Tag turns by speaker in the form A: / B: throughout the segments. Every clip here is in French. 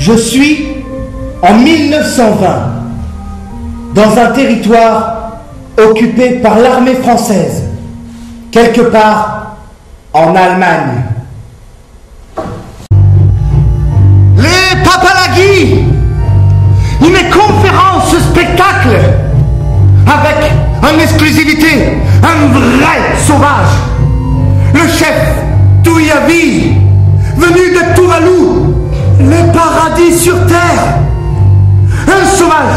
A: Je suis en 1920 dans un territoire occupé par l'armée française, quelque part en Allemagne. Les Papalagis, une conférence spectacle avec en exclusivité un vrai sauvage, le chef Touyavi, venu de Tuvalu, le paradis sur terre. Un sauvage,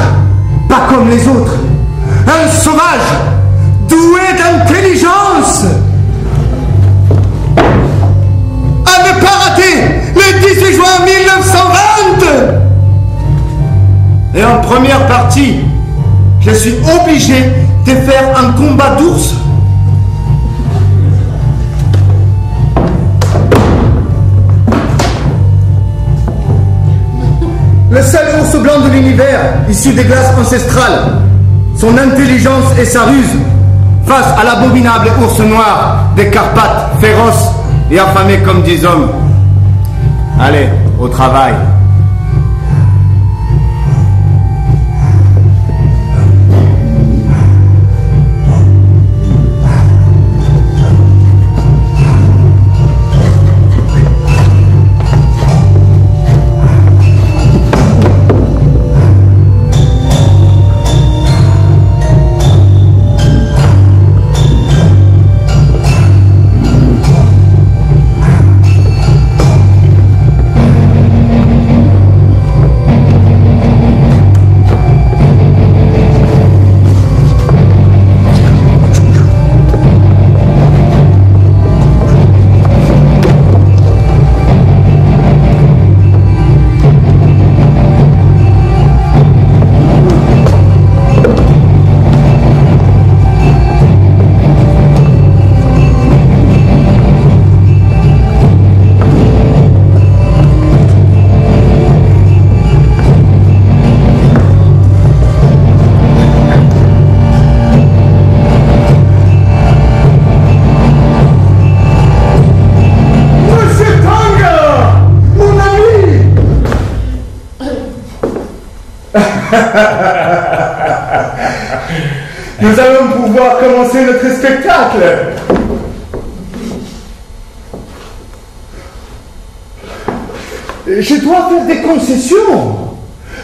A: pas comme les autres. Un sauvage doué d'intelligence. À ne pas rater le 18 juin 1920. Et en première partie, je suis obligé de faire un combat d'ours. Le seul ours blanc de l'univers, issu des glaces ancestrales, son intelligence et sa ruse, face à l'abominable ours noir des Carpates, féroce et affamé comme des hommes. Allez, au travail. Nous allons pouvoir commencer notre spectacle. Je dois faire des concessions.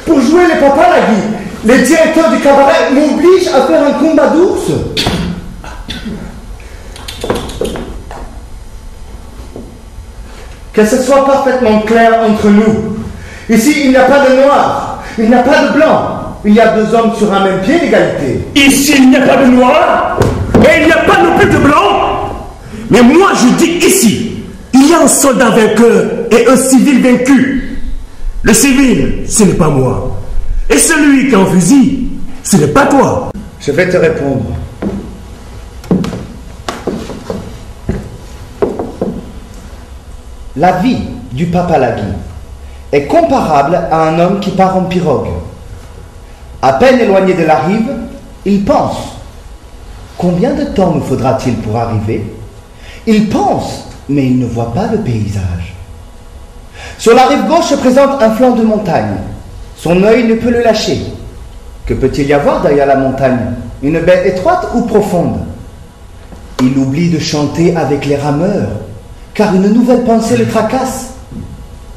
A: Pour jouer les Papalagis, les directeurs du cabaret m'obligent à faire un combat d'ours. Que ce soit parfaitement clair entre nous. Ici, il n'y a pas de noir, il n'y a pas de blanc. Il y a deux hommes sur un même pied d'égalité.
B: Ici, il n'y a pas de noir, et il n'y a pas non plus de blanc. Mais moi, je dis ici, il y a un soldat vainqueur et un civil vaincu. Le civil, ce n'est pas moi. Et celui qui a un fusil, ce n'est pas toi.
A: Je vais te répondre. La vie du Papalagui est comparable à un homme qui part en pirogue. À peine éloigné de la rive, il pense. Combien de temps me faudra-t-il pour arriver? Il pense, mais il ne voit pas le paysage. Sur la rive gauche se présente un flanc de montagne. Son œil ne peut le lâcher. Que peut-il y avoir derrière la montagne? Une baie étroite ou profonde? Il oublie de chanter avec les rameurs, car une nouvelle pensée le tracasse.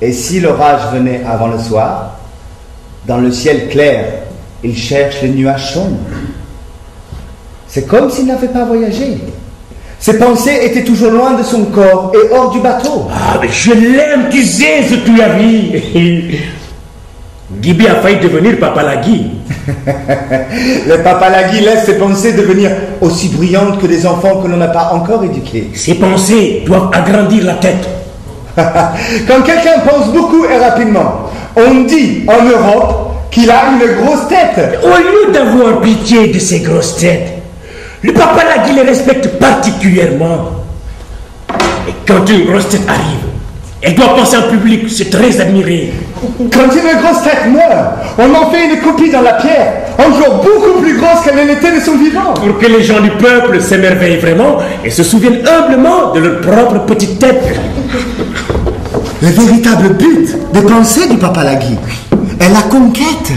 A: Et si l'orage venait avant le soir, dans le ciel clair, il cherche les nuages sombres. C'est comme s'il n'avait pas voyagé. Ses pensées étaient toujours loin de son corps et hors du bateau.
B: Ah, mais je l'aime, tu sais, ce Touyavi. Gibi a failli devenir Papalagui.
A: Le Papalagui laisse ses pensées devenir aussi brillantes que des enfants que l'on n'a pas encore éduqués.
B: Ses pensées doivent agrandir la tête.
A: Quand quelqu'un pense beaucoup et rapidement, on dit en Europe qu'il a une grosse tête.
B: Au lieu d'avoir pitié de ces grosses têtes, le Papalagui les respecte particulièrement. Et quand une grosse tête arrive, elle doit penser en public, c'est très admiré.
A: Quand une grosse tête meurt, on en fait une copie dans la pierre, encore beaucoup plus grosse qu'elle ne l'était de son vivant.
B: Pour que les gens du peuple s'émerveillent vraiment et se souviennent humblement de leur propre petite tête.
A: Le véritable but des pensées du Papa Lagui est la conquête.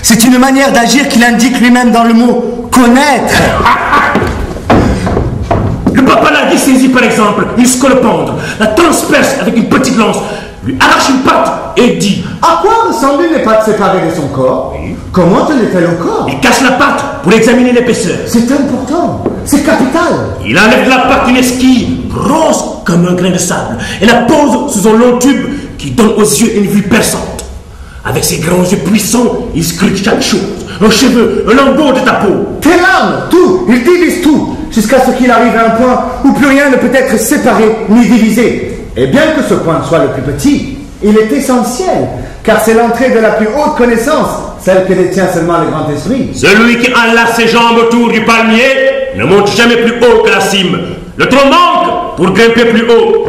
A: C'est une manière d'agir qu'il indique lui-même dans le mot connaître.
B: Le Papa Lagui saisit par exemple une scolopendre, la transperce avec une petite lance, lui arrache une patte et dit:
A: à quoi ressemblent les pattes séparées de son corps?
B: Oui.
A: Comment tenait-elle au corps?
B: Il casse la patte pour examiner l'épaisseur.
A: C'est important, c'est capital.
B: Il enlève de la patte une esquille, rose comme un grain de sable, et la pose sous un long tube qui donne aux yeux une vue perçante. Avec ses grands yeux puissants, il scrute chaque chose, un cheveu, un lambeau de ta peau.
A: Tes larmes, tout, il divise tout, jusqu'à ce qu'il arrive à un point où plus rien ne peut être séparé ni divisé. Et bien que ce point soit le plus petit, il est essentiel, car c'est l'entrée de la plus haute connaissance, celle que détient seulement le grand esprit.
B: Celui qui enlace ses jambes autour du palmier ne monte jamais plus haut que la cime. Le tronc manque pour grimper plus haut.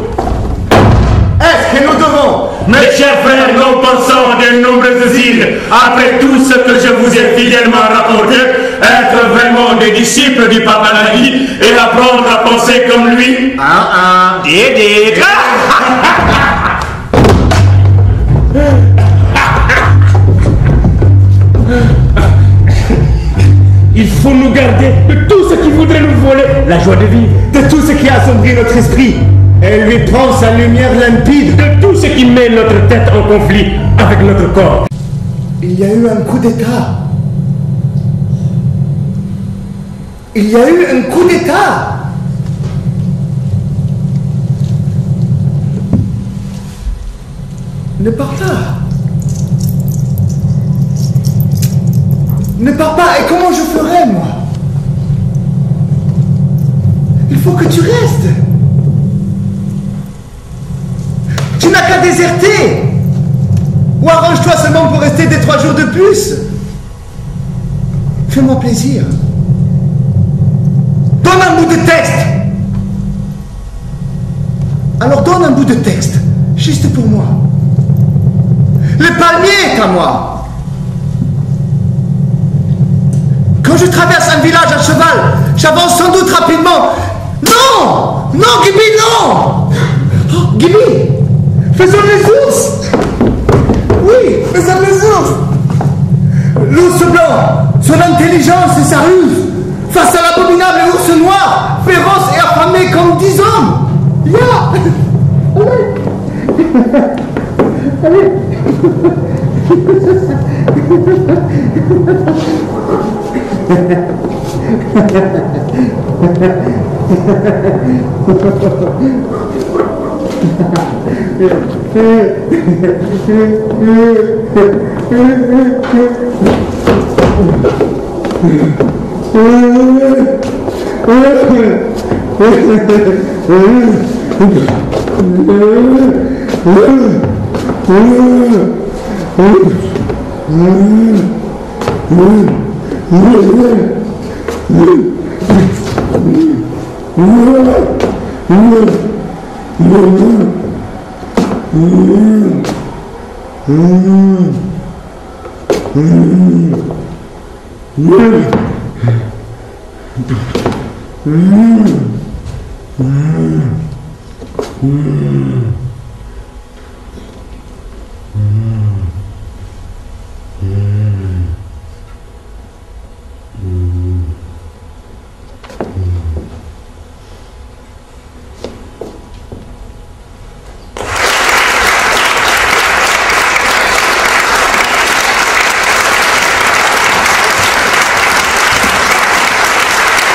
A: Est-ce que nous devons,
B: Mes chers frères, non pensants des nombreuses îles, après tout ce que je vous ai fidèlement rapporté, être vraiment des disciples du Papa Lagui et apprendre à penser comme lui? Dédé. Il faut nous garder de tout ce qui voudrait nous voler la joie de vivre,
A: de tout ce qui assombrit notre esprit et lui prend sa lumière limpide,
B: de tout ce qui met notre tête en conflit avec notre corps.
A: Il y a eu un coup d'État. Il y a eu un coup d'État. Ne pars pas. Ne pars pas. Et comment je ferai, moi? Il faut que tu restes. Tu n'as qu'à déserter. Ou arrange-toi seulement pour rester des 3 jours de plus. Fais-moi plaisir. Donne un bout de texte. Alors donne un bout de texte, juste pour moi. Le palmier est à moi. Quand je traverse un village à cheval, j'avance sans doute rapidement. Non! Non, Gibi, non! Oh, Gibi! Faisons les ours! Oui, faisons les ours! L'ours blanc, son intelligence et sa ruse, face à l'abominable ours noir, féroce et affamé comme 10 hommes! Yeah! Allez! Allez!